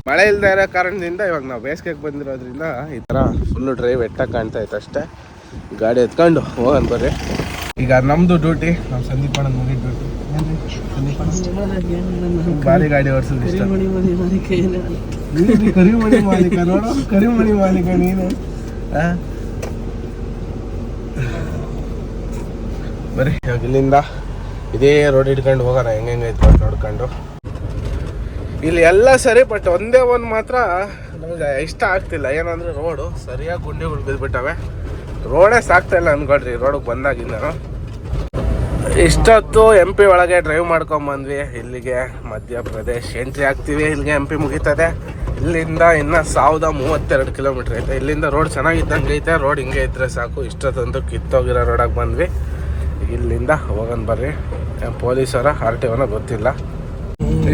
ಮಳೆ ಇಲ್ಲದೆ ಇರೋ ಕಾರಣದಿಂದ ಇವಾಗ ನಾವು ಬೇಸಿಗೆಗೆ ಬಂದಿರೋದ್ರಿಂದ ಈ ಥರ ಫುಲ್ಲು ಡ್ರೈವ್ ಎಟ್ಟಾಗಿ ಕಾಣ್ತಾ ಇತ್ತು ಅಷ್ಟೇ. ಗಾಡಿ ಎತ್ಕೊಂಡು ಹೋಗೋಣ ಬರ್ರಿ. ಈಗ ನಮ್ಮದು ಡ್ಯೂಟಿ, ನಾವು ಸಂದೀಪಣ್ಣ ಮುಗಿ ಡ್ಯೂಟಿ. ಬಾರಿ ಗಾಡಿ ಓಡಿಸೋದು ಇಷ್ಟ. ಕರಿಮಣಿ ಮಾಲೀಕ ನೋಡು, ಕರಿಮಣಿ ಮಾಲೀಕ ನೀನು. ಬರ್ರಿ ಇವಾಗ ಇಲ್ಲಿಂದ ಇದೇ ರೋಡ್ ಇಟ್ಕೊಂಡು ಹೋಗೋಣ. ಹೆಂಗೈತೆ ನೋಡ್ಕೊಂಡು. ಇಲ್ಲಿ ಎಲ್ಲ ಸರಿ, ಬಟ್ ಒಂದೇ ಒಂದು ಮಾತ್ರ ನಮಗೆ ಇಷ್ಟ ಆಗ್ತಿಲ್ಲ. ಏನಂದರೆ ರೋಡು ಸರಿಯಾಗಿ ಗುಂಡಿಗಳು ಬಿದ್ದುಬಿಟ್ಟವೆ. ರೋಡೇ ಸಾಕ್ತಾ ಇಲ್ಲ ಅನ್ಕೊಳ್ರಿ ರೋಡಿಗೆ ಬಂದಾಗಿಂದ. ಇಷ್ಟೊತ್ತು MP ಒಳಗೆ ಡ್ರೈವ್ ಮಾಡ್ಕೊಂಬಂದ್ವಿ. ಇಲ್ಲಿಗೆ ಮಧ್ಯಪ್ರದೇಶ್ ಎಂಟ್ರಿ ಆಗ್ತೀವಿ. ಇಲ್ಲಿಗೆ MP ಮುಗೀತದೆ. ಇಲ್ಲಿಂದ ಇನ್ನು 1032 ಕಿಲೋಮೀಟ್ರ್ ಐತೆ. ಇಲ್ಲಿಂದ ರೋಡ್ ಚೆನ್ನಾಗಿದ್ದಂಗೆ ಐತೆ. ರೋಡ್ ಹಿಂಗೆ ಇದ್ದರೆ ಸಾಕು. ಇಷ್ಟೊತ್ತಂತೂ ಕಿತ್ತೋಗಿರೋ ರೋಡಾಗಿ ಬಂದ್ವಿ. ಇಲ್ಲಿಂದ ಹೋಗೋಣ ಬರ್ರಿ. ಪೊಲೀಸರ RTOನ ಗೊತ್ತಿಲ್ಲ.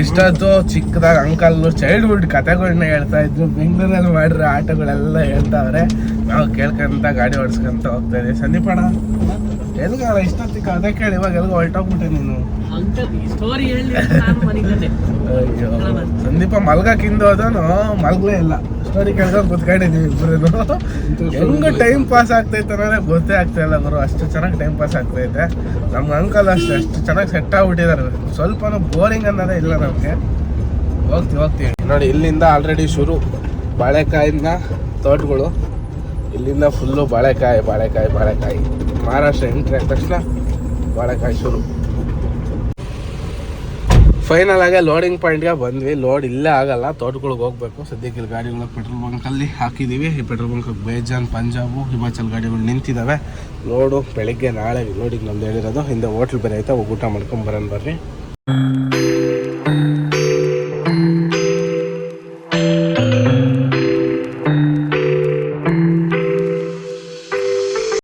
ಇಷ್ಟೊತ್ತು ಚಿಕ್ಕದಾಗ ಅಂಕಲ್ಲು ಚೈಲ್ಡ್ಹುಡ್ ಕಥೆಗಳನ್ನ ಹೇಳ್ತಾ ಇದ್ರು. ಬೆಂಗಳೂರಲ್ಲಿ ಮಾಡಿರೋ ಆಟಗಳೆಲ್ಲ ಹೇಳ್ತಾವ್ರೆ. ನಾವು ಕೇಳ್ಕೊಂತ ಗಾಡಿ ಓಡಿಸ್ಕೊಂತ ಹೋಗ್ತಾ ಇದೀವಿ. ಸಂದೀಪಣ್ಣ ಎಲ್ಗಾರ ಇಷ್ಟೊತ್ತಿಗೆ ಕತೆ ಕೇಳಿ ಇವಾಗ ಎಲ್ಗೋ ಹೊರಟೋಗ್ಬಿಟ್ಟೆ ನೀನು. ಅಯ್ಯೋ ಸಂದೀಪ ಮಲ್ಗಕ್ಕಿಂದು ಅದನು ಮಲ್ಗಲೇ ಇಲ್ಲ. ಸ್ಟೋರಿ ಕೇಳ್ಕೊಂಡು ಕುತ್ಕೊಂಡಿದ್ದೀವಿ ಇಬ್ಬರು. ಹೆಂಗೆ ಟೈಮ್ ಪಾಸ್ ಆಗ್ತೈತೆ ಅನ್ನೋದೇ ಗೊತ್ತೇ ಆಗ್ತಾ ಇಲ್ಲ ಗುರು. ಅಷ್ಟು ಚೆನ್ನಾಗಿ ಟೈಮ್ ಪಾಸ್ ಆಗ್ತೈತೆ. ನಮ್ಮ ಅಂಕಲ್ ಅಷ್ಟು ಚೆನ್ನಾಗಿ ಸೆಟ್ ಆಗ್ಬಿಟ್ಟಿದ್ದಾರೆ. ಸ್ವಲ್ಪನೂ ಬೋರಿಂಗ್ ಅನ್ನೋದೇ ಇಲ್ಲ ನಮಗೆ. ಹೋಗ್ತೀವಿ ನೋಡಿ. ಇಲ್ಲಿಂದ ಆಲ್ರೆಡಿ ಶುರು ಬಾಳೆಕಾಯಿನ ತೋಟಗಳು. ಇಲ್ಲಿಂದ ಫುಲ್ಲು ಬಾಳೆಕಾಯಿ. ಮಹಾರಾಷ್ಟ್ರ ಎಂಟ್ರಿ ಆದ ತಕ್ಷಣ ಬಾಳೆಕಾಯಿ ಶುರು. ಫೈನಲ್ ಆಗಿ ಲೋಡಿಂಗ್ ಪಾಯಿಂಟ್ಗೆ ಬಂದ್ವಿ. ಲೋಡ್ ಇಲ್ಲೇ ಆಗಲ್ಲ, ತೋಟಗಳಿಗೆ ಹೋಗ್ಬೇಕು. ಸದ್ಯಕ್ಕೆ ಇಲ್ಲಿ ಗಾಡಿಗಳು ಪೆಟ್ರೋಲ್ ಬಂಕಲ್ಲಿ ಹಾಕಿದ್ದೀವಿ. ಈ ಪೆಟ್ರೋಲ್ ಬಂಕ್ ಬೇಜಾನ್, ಪಂಜಾಬು, ಹಿಮಾಚಲ್ ಗಾಡಿಗಳು ನಿಂತಿದ್ದಾವೆ. ಲೋಡು ಬೆಳಗ್ಗೆ ನಾಳೆ ಲೋಡಿಗೆ ನಮ್ದು ಹೇಳಿರೋದು. ಹಿಂದೆ ಹೋಟ್ಲ್ ಬೇರೆ ಐತೆ, ಊಟ ಮಾಡ್ಕೊಂಬರೋಣ ಬರ್ರಿ.